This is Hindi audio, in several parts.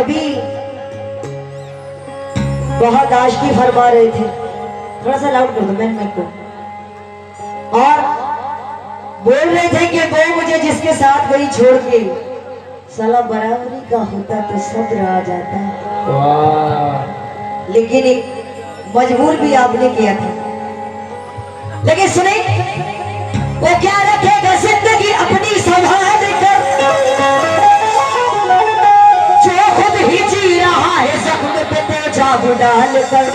अभी बहुत आशिकी फरमा रहे थे, थोड़ा सा लाउड कर दो मैन माइक को, और बोल रहे थे कि वो मुझे जिसके साथ गई छोड़ के, साला बराबरी का होता तो सब्र आ जाता, लेकिन एक मजबूर भी आपने किया था। लेकिन सुने, वो क्या रखेगा जिंदगी अपनी संभाल कर, जो खुद ही जी रहा है जख्म पे तेजाब डाल कर,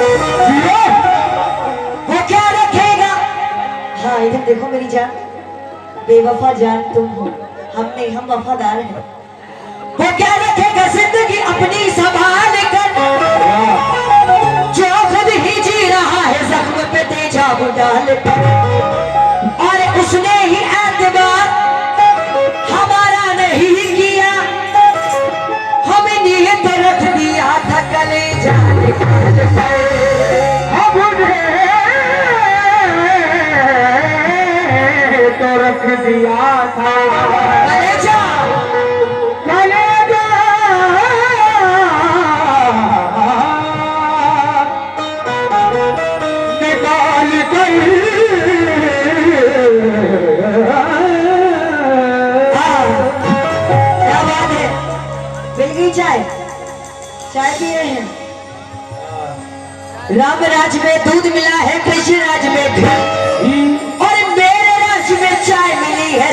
वो क्या रखेगा। हाँ इधर देखो मेरी जान, बेवफा जान तुम हो, हम नहीं, हम वफादार हैं। वो क्या रखेगा जिंदगी अपनी संभाल कर, जो खुद ही जी रहा है जख्म पे तेजाब डाल कर, और उसने ही एतबार हमारा नहीं किया, हमें नीयत रख दिया था कलेजा निकाल कर, तो रख दिया था कलेजा कलेजा, निकाल कर। क्या बात है, मिल गई चाय, चाय पी रहे हैं। राम राज में दूध मिला है, कृष्ण राज में घी, और मेरे राज में चाय मिली है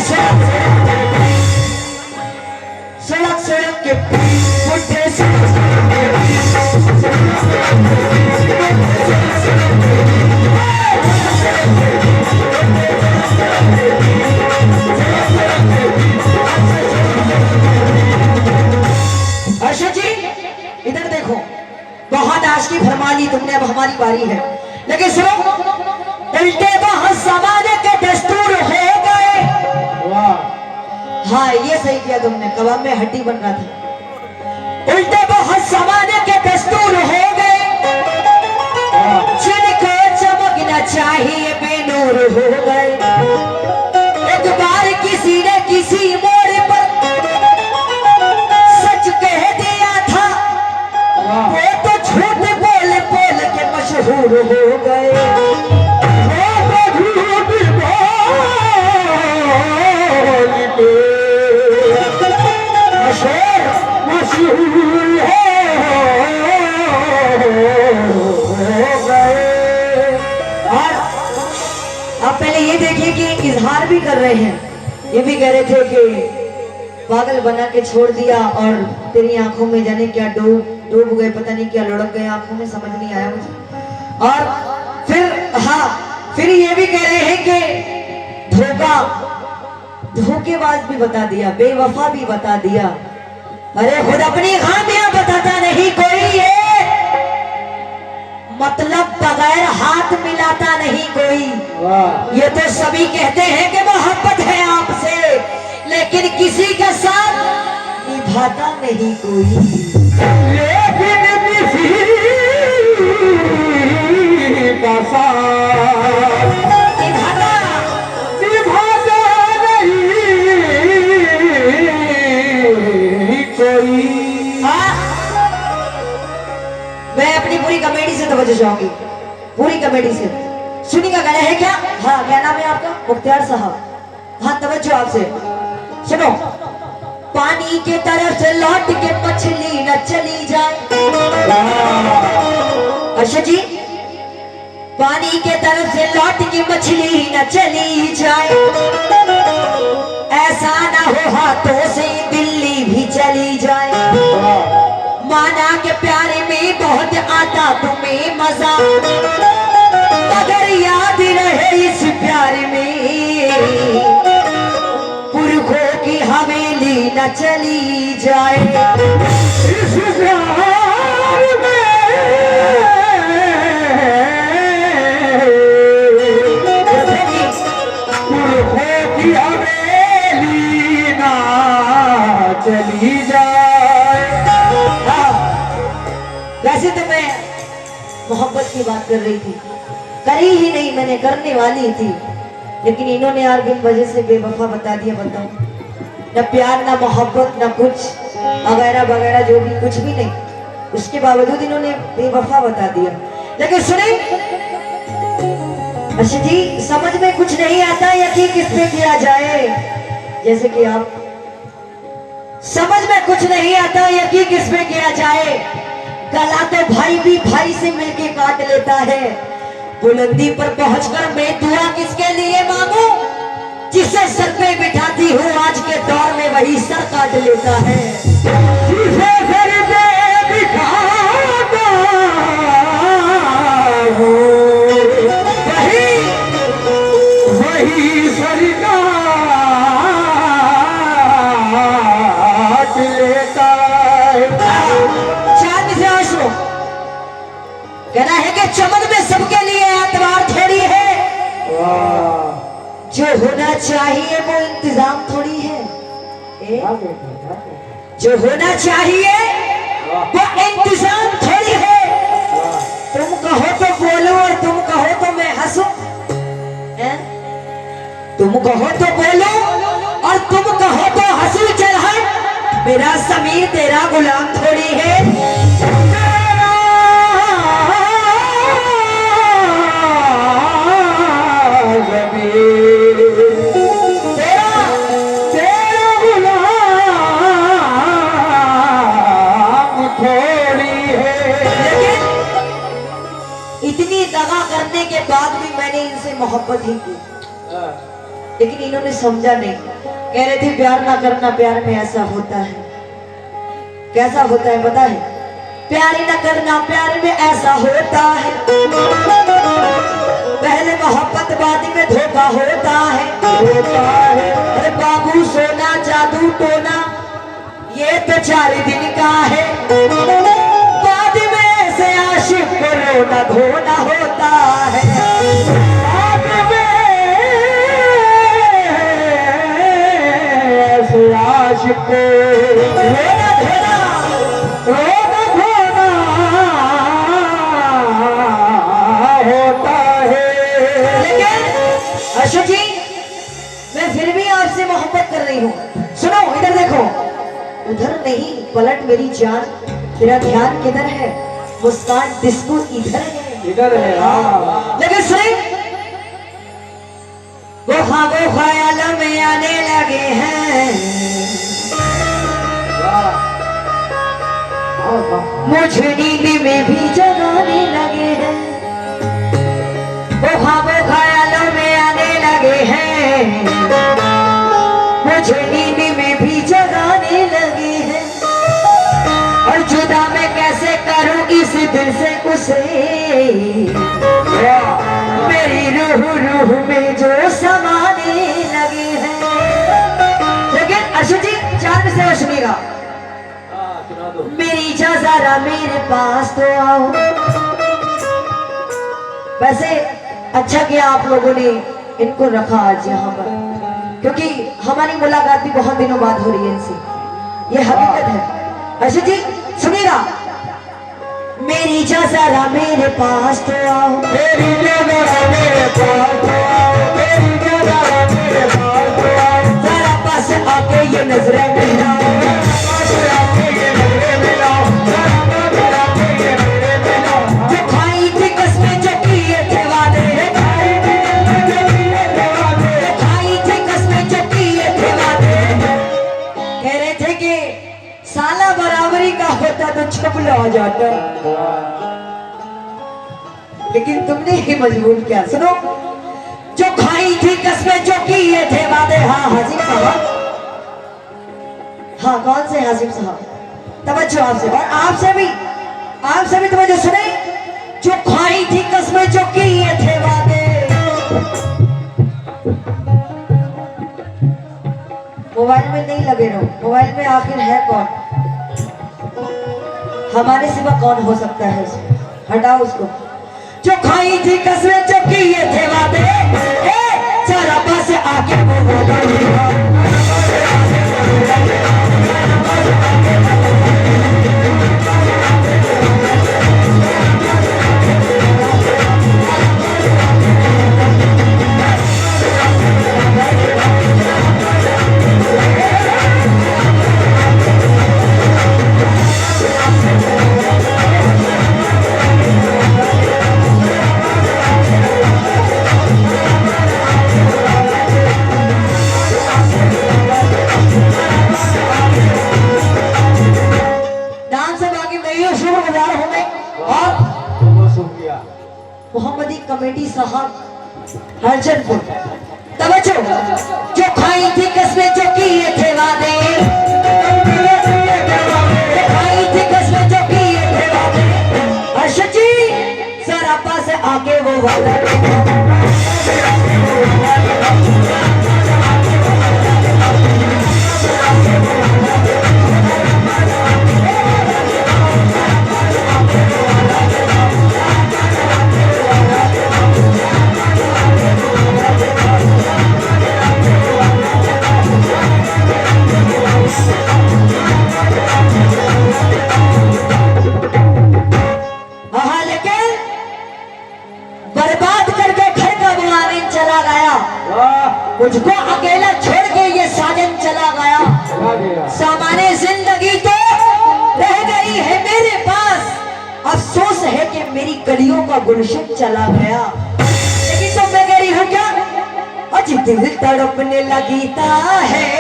सड़क सड़क के पुट्ठे से। अर्षद जी इधर देखो, बहुत आशिकी फरमा ली तुमने, अब हमारी बारी है। लेकिन सुनो, उल्टे बहुत जमाने के दस्तूर हो गए। हाँ ये सही किया तुमने, कबाब में हड्डी बन रहा था। उल्टे बहुत जमाने के दस्तूर हो गए, जिनको चमकना चाहिए बेनूर हो गए। एक बार किसी ने किसी मोड़ पर सच कह दिया था, वो तो झूठ बोल बोल के मशहूर हो गए। आप पहले ये देखिए कि इजहार भी कर रहे हैं, ये भी कह रहे थे कि पागल बना के छोड़ दिया और तेरी आंखों में जाने क्या डूब गए, पता नहीं क्या लुढ़क गए आंखों में, समझ नहीं आया मुझे। और फिर हाँ, फिर ये भी कह रहे हैं कि धोखेबाज भी बता दिया, बेवफा भी बता दिया। अरे खुद अपनी खामियां बताता नहीं कोई, ये मतलब बगैर हाथ मिलाता नहीं कोई। ये तो सभी कहते हैं कि मोहब्बत है आपसे, लेकिन किसी के साथ निभाता नहीं कोई। लेकिन किसी का साथ निभाता नहीं कोई। मैं अपनी पूरी कमेटी से तवज्जो चाहूंगी, पूरी कमेटी से सुनिएगा। गाना है क्या? हाँ क्या नाम है आपका? मुख्तियार साहब। हाँ तवज्जो आपसे सुनो। पानी के तरफ से लौट के मछली न चली जाए। अर्षद जी, पानी के तरफ से लौट के मछली न चली जाए, ऐसा ना हो हाथों से बिल्ली भी चली जाए। माना के प्यारे में बहुत आता तुम्हें मजा, अगर याद रहे इस प्यार में पुरखों की हवेली न चली जाए। इस प्यार में पुरखों की हवेली ना चली जाए। वैसे तो मैं मोहब्बत की बात कर रही थी, करी ही नहीं, मैंने करने वाली थी, लेकिन इन्होंने यार बिन वजह से बेवफा बता दिया। बताओ, न प्यार न मोहब्बत न कुछ, वगैरह वगैरह जो भी कुछ भी नहीं, उसके बावजूद इन्होंने बेवफा बता दिया। लेकिन सुने अच्छा जी, समझ में कुछ नहीं आता यकीन किस पे किया जाए। जैसे कि आप समझ में कुछ नहीं आता यकीन किस पे किया जाए। गला तो भाई भी भाई से मिलके काट लेता है। बुलंदी पर पहुंचकर मैं दुआ किसके लिए मांगू? जिसे सर पे बिठाती हूँ आज के दौर में वही सर काट लेता है। जिसे सर पे बिठाता हूँ वही सर काट लेता है। चांद से आंसू कहना है कि चमन में सबके लिए एतबार थोड़ी है। जो होना चाहिए वो इंतजाम थोड़ी है। जो होना चाहिए वो इंतजाम थोड़ी है। तुम कहो तो बोलो और तुम कहो तो मैं हंसूं। तुम कहो तो बोलो और तुम कहो तो हंसू। चल हट, मेरा समीर तेरा गुलाम थोड़ी है। इतनी दगा करने के बाद भी मैंने इनसे मोहब्बत ही की, लेकिन इन्होंने समझा नहीं। कह रहे थे प्यार ना करना, प्यार में ऐसा होता है। कैसा होता है पता है? प्यार ही ना करना, प्यार में ऐसा होता है। पहले मोहब्बत बाद में धोखा होता है। अरे बाबू सोना जादू टोना ये तो 4 दिन का है। बाद में से आशिक को रोना धोना होता है। बाद में से आशिक को रोना धोना होता है। लेकिन अशोक जी, मैं फिर भी आपसे मोहब्बत कर रही हूँ। सुनो, इधर देखो। उधर नहीं, पलट मेरी जान, तेरा ध्यान किधर है? मुस्कान डिस्को इधर है। इधर है। हाँ। लेकिन सुने, वो ख्यालों में आने लगे हैं। मुझे नींद में भी जगाने लगे हैं। वो ख्यालों में आने लगे हैं। मुझे नींद में भी जगाने लगे हैं। और जुदा मैं कैसे करूं इस दिल से उसे। मेरी रूह में जो समाने लगे हैं। लेकिन अशु जी, चार में से सुनिएगा। मेरी जरा मेरे पास तो आओ। वैसे अच्छा किया आप लोगों ने इनको रखा आज यहाँ पर, क्योंकि हमारी मुलाकात भी बहुत दिनों बाद हो रही है इनसे। ये हकीकत है। अशु जी सुनिएगा। मेरी जरा मेरे पास तो आओ। मेरी जरा मेरे पास तो आओ। मेरी जरा मेरे पास तो आओ। जरा पास आके ये नजरें मिलाओ। जो खाई थी कसमें जो किए थे वादे। जो खाई थी कसमें जो किए थे वादे। कह रहे थे कि साला बराबरी का होता तो छपला हो जाता, लेकिन तुमने ही मजबूर किया। सुनो, जो खाई थी कसमें जो किए थे वादे। हाँ हाजिम साहब, हाँ कौन से हाजिम साहब? तवज्जो आपसे और आपसे भी तवज्जो। सुने, जो खाई थी कसमें जो किए थे वादे। मोबाइल में नहीं लगे रहो। मोबाइल में आखिर है कौन? हमारे सिवा कौन हो सकता है उसमें? हटाओ उसको। जो खाई थी कसमें जो किए थे वादे। जरा पास आके रही हूँ, शुक्रगुजार हूँ मैं। और बहुत शुक्रिया। मोहम्मदी कमेटी साहब हरजनपुर, तवज्जो, जो खाई थी कसमें, जो किए थे वादे, जो खाई थी कसमें, जो किए थे वादे, अर्शद जी सरापा से आके वो वादा मुझको अकेला छोड़ के ये साजन चला गया। सामान्य जिंदगी तो रह गई है मेरे पास, अफसोस है कि मेरी गलियों का गुलशन चला गया। लेकिन तो मैं कह रही हूँ क्या, अजी दिल तड़पने लगीता है।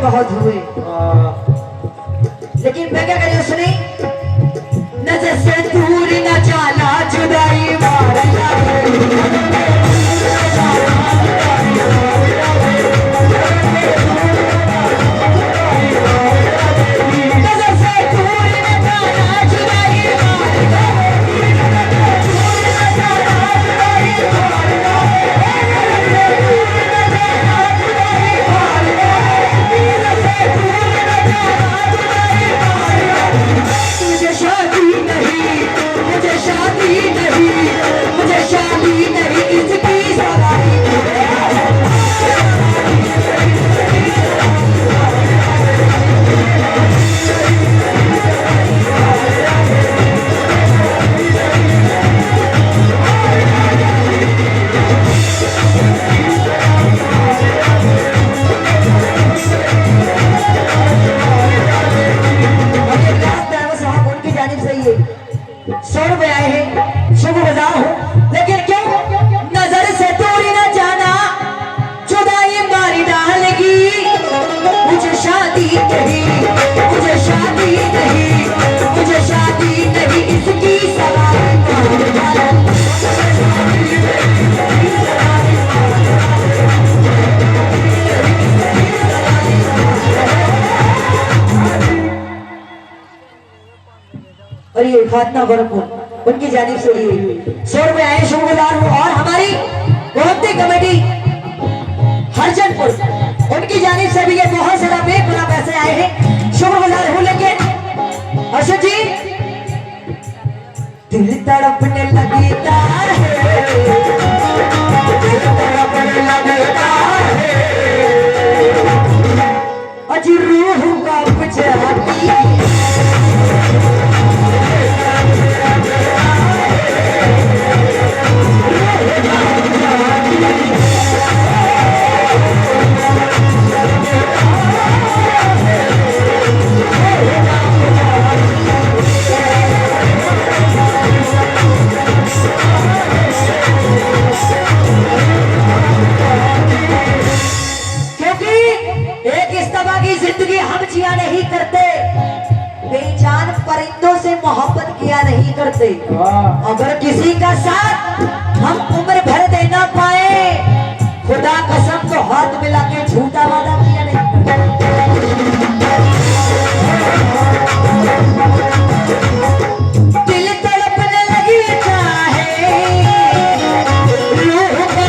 बहुत हुए, लेकिन मैं क्या करूं, सुनी, नजर से दूर न जाना, जुदाई मार और ये खातना बरकपुर उनकी जानिब से ये 100 रुपए आए, शुक्रगुजार हूँ। और हमारी मोहब्बती कमेटी हरजनपुर उनकी जानिब से भी ये बहुत सारा बेगुनाह पैसे आए हैं, शुक्रगुजार हूँ। लेकिन अर्शद जी, दिल तड़पने लगता है, दिल तड़पने लगता है, अजी रूह का कुछ मोहब्बत किया नहीं करते। अगर किसी का साथ हम उम्र भर दे ना पाए, खुदा कसम तो हाथ मिला के झूठा वादा किया नहीं दिल तड़पने लगी है, रूह का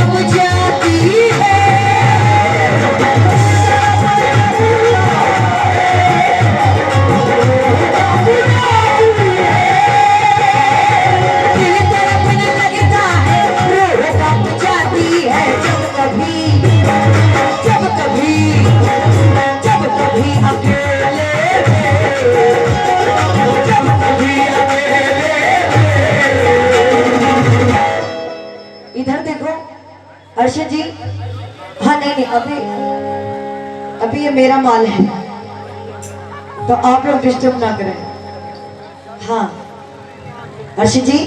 अर्शद जी, हाँ नहीं नहीं, अभी अभी ये मेरा माल है, तो आप लोग डिस्टर्ब ना करें। हाँ अर्शद जी,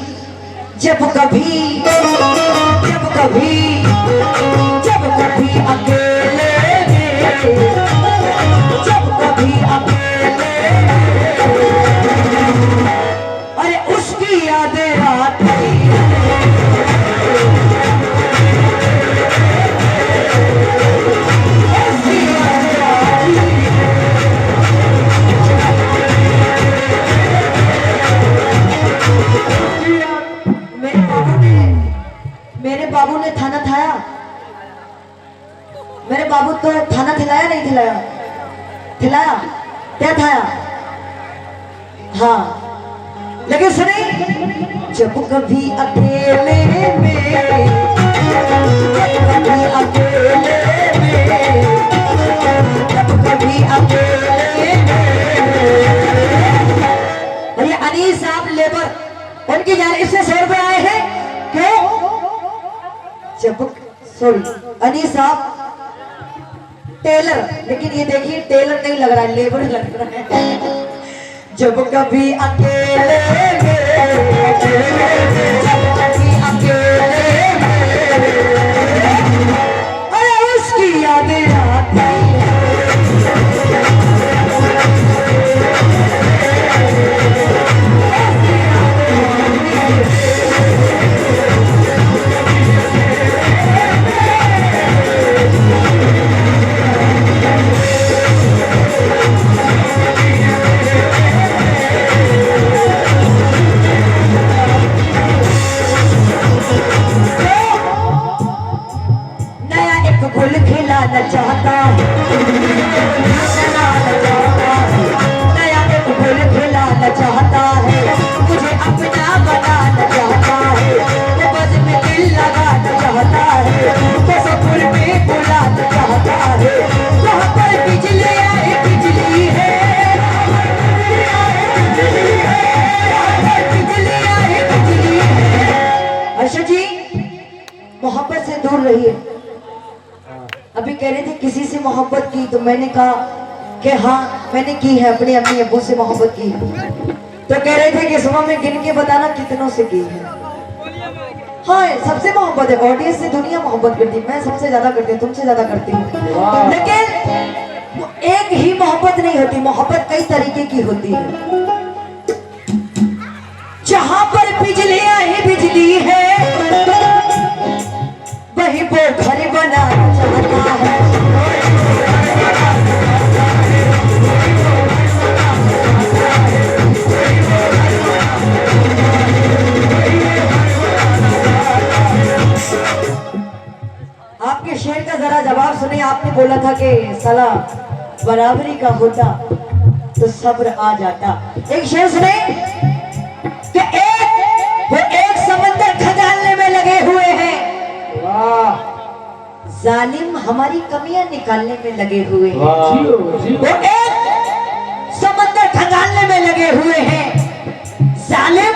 जब कभी जब कभी जब कभी अकेले जब कभी अकेले अरे उसकी यादें आती मेरे बाबू ने थाना थाया, मेरे बाबू तो थाना थिलाया नहीं थिलाया, थिलाया क्या थाया। हाँ लेकिन सुने, जब कभी अकेले में जब कभी अकेले में जब कभी अकेले में। और ये अनीस साहब लेबर, उनकी जानिब से 100 रुपए आए हैं। क्यों? जब सॉरी अनीस साहब टेलर, लेकिन ये देखिए टेलर नहीं लग रहा है, लेबर लग रहा है। जब कभी अकेले जब कभी अकेले अरे उसकी यादें आती गुल खिलाना चाहता नया एक गुल खिलाना चाहता है, मुझे अपना बनाना चाहता है, वो बस में दिल लगाना चाहता है, तो सफर में बुलाना चाहता है। वहाँ पर बिजली आए बिजली है, बिजली आए बिजली है। अर्शद जी, मोहब्बत से दूर रहिए। अभी कह रहे थे किसी से मोहब्बत की, तो मैंने कहा कि हाँ मैंने की है, अपने अम्मी अब्बू से मोहब्बत की है। तो कह रहे थे कि सुबह में गिन के बताना कितनों से की है। हाँ सबसे मोहब्बत है, ऑडियंस से दुनिया मोहब्बत करती है, मैं सबसे ज्यादा करती हूँ, तुमसे ज्यादा करती हूँ। लेकिन एक ही मोहब्बत नहीं होती, मोहब्बत कई तरीके की होती है। जहां पर बिजलियां ही बिजली है वही वो घर बनाना चाहता है। आपके शेर का जरा जवाब सुने। आपने बोला था कि साला बराबरी का होता तो सब्र आ जाता। एक शेर सुने कि वो एक समंदर खजानने में लगे हुए हैं, जालिम हमारी कमियां निकालने में लगे हुए हैं। वो एक समंदर खजानने में लगे हुए हैं, जालिम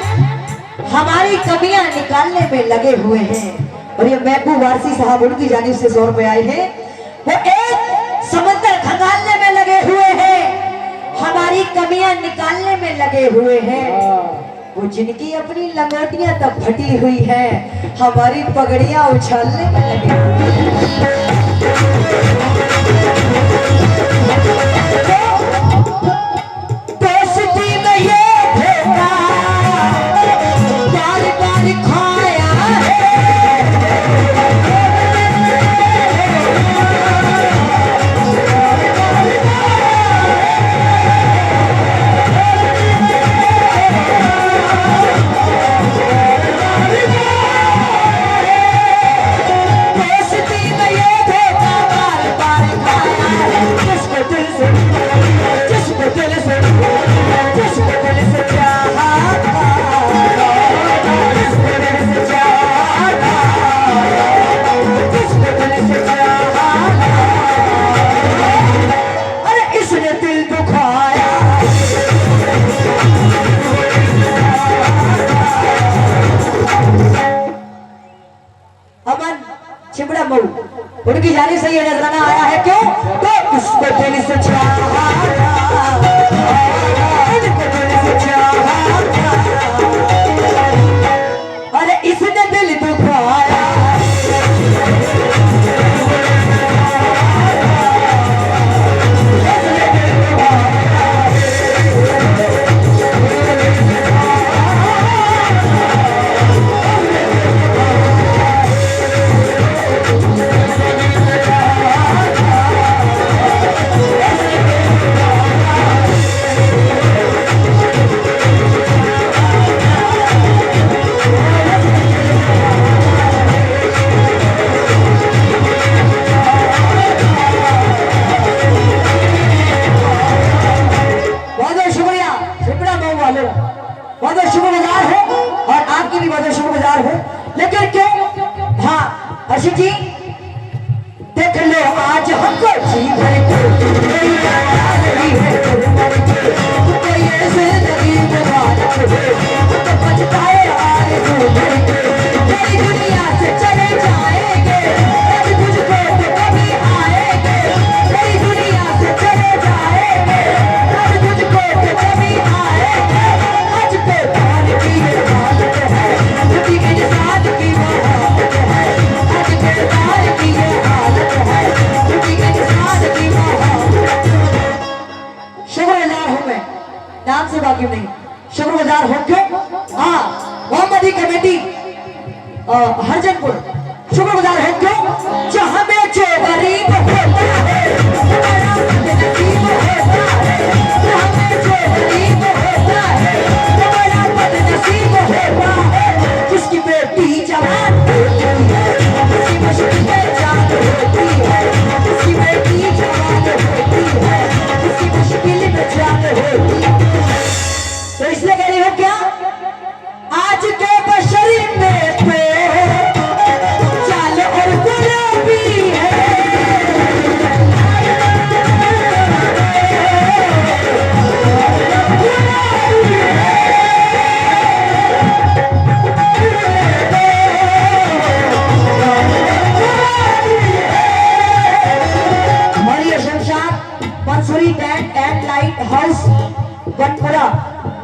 हमारी कमियां निकालने में लगे हुए हैं। और ये महबूब वारसी साहब, उनकी जानिब से 100 रुपए आए हैं। वो एक समंदर खजानने में लगे हुए हैं, हमारी कमियां निकालने में लगे हुए हैं। वो जिनकी अपनी लंगोटियां तब फटी हुई हैं, हमारी पगड़ियां उछालने में लगे हुए हैं। दोस्ती में ये धोखा बार बार खाया है, मऊ, उनकी जानी से ये नजराना आया है क्यों? तो इसको दिल से चाहा, इसको दिल से चाहा, अरे इसने दिल दुखाया, बहुत शुक्रगुजार हो और आपकी भी बहुत शुक्रगुजार हो। लेकिन क्यों? हाँ अर्षित जी देख लो आज हमको जी भर के कोई याद नहीं है तुम्हारे के, कोई ऐसे जिंदगी में बात है तो पछताए आए तू भर के, तेरी दुनिया से चले जाएंगे आज तुझको तो कभी आएंगे, तेरी दुनिया से चले जाएंगे आज तुझको तो कभी आएंगे, आज पे पान की ये हालत है तुझी के साथ की मोहब्बत है, आज पे पान की ये हालत है तुझी के साथ की मोहब्बत। शुक्रगुजार हूँ मैं, नाम से वाकिफ नहीं, शुक्रगुजार हो क्यों? हाँ मोहम्मदी कमेटी हरजनपुर शुक्रगुजार हो क्यों? जहाँ में जो गरीब होता है हमारा बदनसीब होता है, जहाँ में जो गरीब होता है हमारा बदनसीब होता है, जिसकी बेटी जवान होती है उसकी मुश्किल में जान होती है, जिसकी बेटी जवान होती है उसकी मुश्किल में जान होती है। तो इसलिए कह रही हो क्या? आज के बशरी में पे चाल और गुलाबी है, हमारी Shamshad Mansuri tent and light house Banpura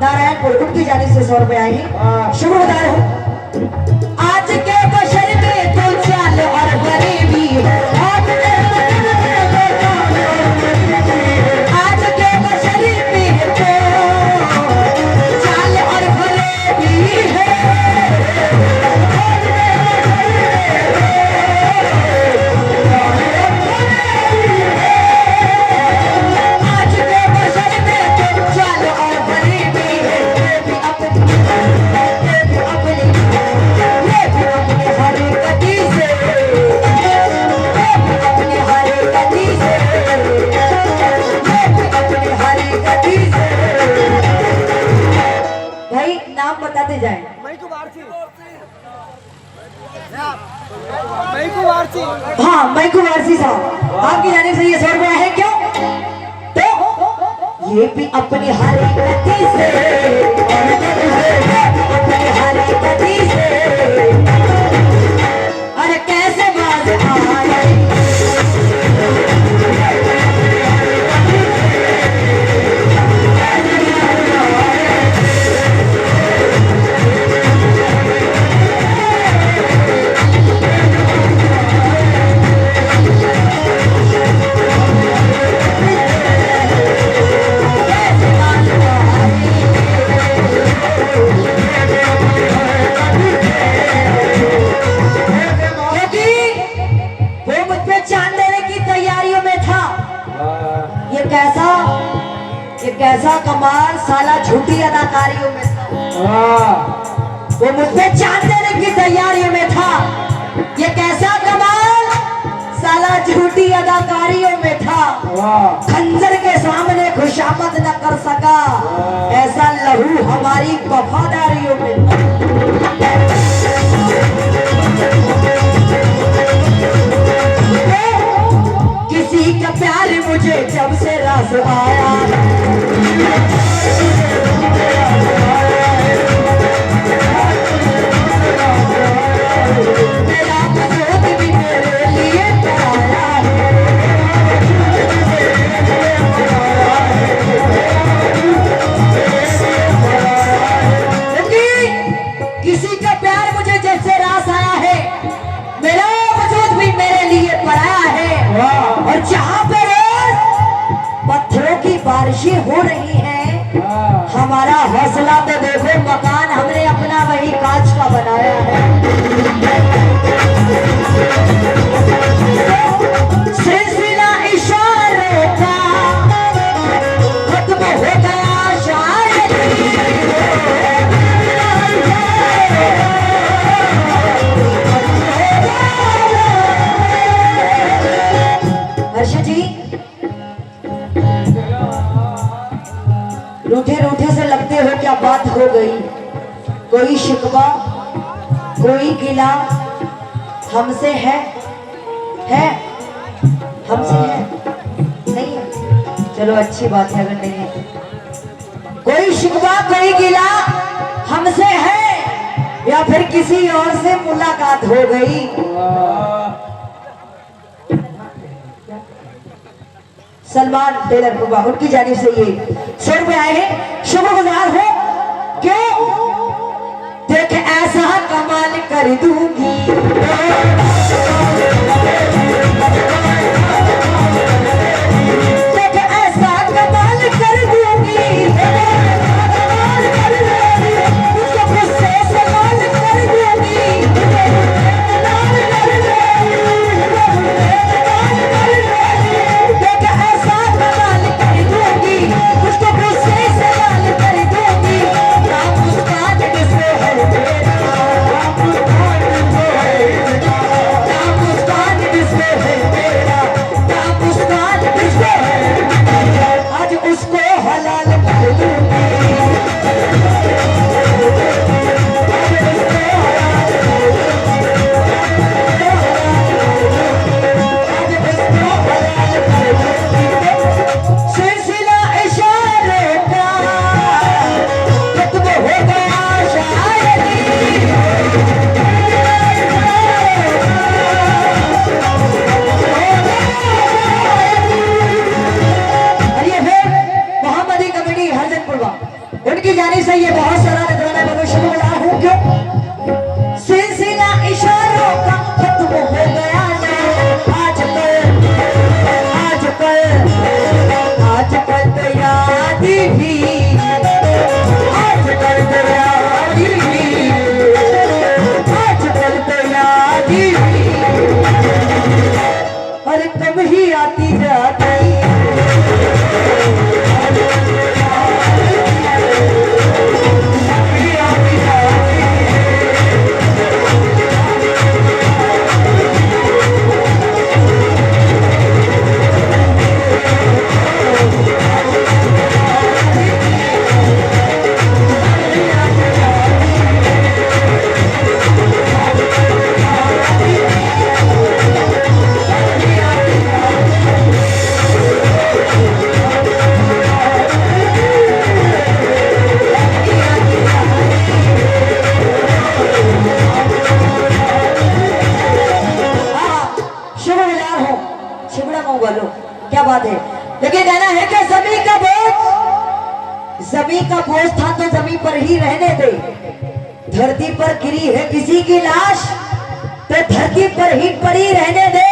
Narayanpur उनकी जाने से 100 रुपए आएंगे। शुक्रगुजार हूँ। आज के बशर में तो चाल और गरीबी है, आज के बशर में तो चाल और गरीबी है, आज के बशर में तो चाल और गरीबी है, ये भी अपनी हरी गति से, ये भी अपनी हरी गति से, ये भी अपनी हरी गति से। भाई नाम बताते जाएं। हाँ मैकू वारसी साहब आपकी जाने से ये 100 रुपया है क्यों? तो ये भी अपनी हरी गति से, ये भी अपनी हरी गति से, अरे कैसे बाज आए कैसा कमाल साला झूठी अदाकारियों में था, वो मुझ पे चांद देने की तैयारियों में था। ये कैसा कमाल साला झूठी अदाकारियों में था, खंजर के सामने खुशामद न कर सका, ऐसा लहू हमारी वफादारियों में था। किसी का प्यार मुझे जब से रस आया, मेरा वजूद भी मेरे वाह और जहाँ पे रोज पत्थरों की बारिशें हो रही हैं, हमारा हौसला तो देखो, मकान हमने अपना वही कांच का बनाया है। तो सिलसिला इशारों का खत्म हो गया शायद। हर्ष जी, रूठे रूठे से लगते हो, क्या बात हो गई? कोई शिकवा, कोई गिला हमसे है हमसे है? नहीं है, चलो अच्छी बात है अगर नहीं है तो। कोई शिकवा, कोई गिला हमसे है या फिर किसी और से मुलाकात हो गई? सलमान टेलर बाबा, उनकी जानिब से ये 100 रुपए आए हैं। शुक्रगुजार हो, क्यों? देख ऐसा कमाल कर दूंगी, देख ऐसा कमाल कर दूंगी, उसको गुस्से से माल कर दूंगी, देख ऐसा कमाल कर दूंगी, उसको गुस्से से माल कर दूंगी। नाम मुस्कान जिसमें है मेरा, नाम मुस्कान जिसमें है मेरा, नाम मुस्कान जिसमें है मेरा, आज उसको हलाल कर दूंगी, सिलसिला इशारों का खत्म हो गया शायद। और ये फिर मोहम्मदी कमेटी हरजनपुरवा, उनकी जानिब से ये बहुत सारा नजराना बनो शुक्रगुजार हूँ। क्यों? सिलसिला इशारों का खत्म हो गया आजकल तो याद भी, आजकल तो याद भी, आजकल तो याद भी, और कब ही आती जाती। बोलो क्या बात है। लेकिन कहना है कि जमीन का बोझ था तो जमीन पर ही रहने दे। धरती पर गिरी है किसी की लाश तो धरती पर ही पड़ी रहने दे।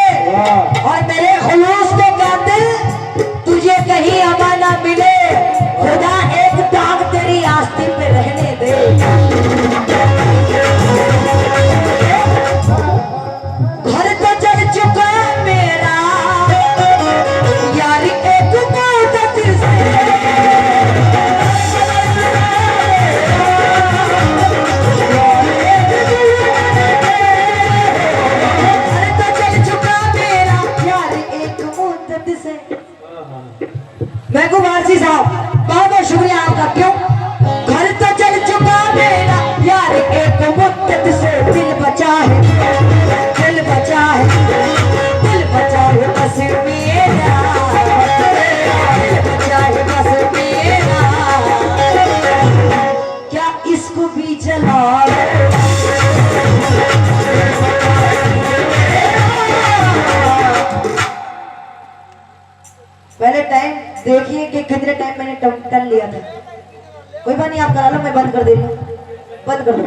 और मेरे खुलूस के कातिल तुझे कहीं अमाना मिले, खुदा एक दाग तेरी आस्तीन पे रहने दे। घर तो चल चुका मेरा यार एक मुद्दत से, घर तो चल चुका मेरा यार एक मुद्दत से। महबूब आरसी साहब बहुत बहुत शुक्रिया आपका। क्यों? घर तो चल चुका मेरा यार एक मुद्दत से, दिल बचा है, दिल बचा है, दिल बचा है बस मेरा, दिल बचा है बस मेरा। क्या इसको भी जला पहले टाइम देखिए कि कितने टाइम मैंने टन लिया था। कोई बात नहीं, आप करा लो, मैं बंद कर दे रही हूँ, बंद कर दो।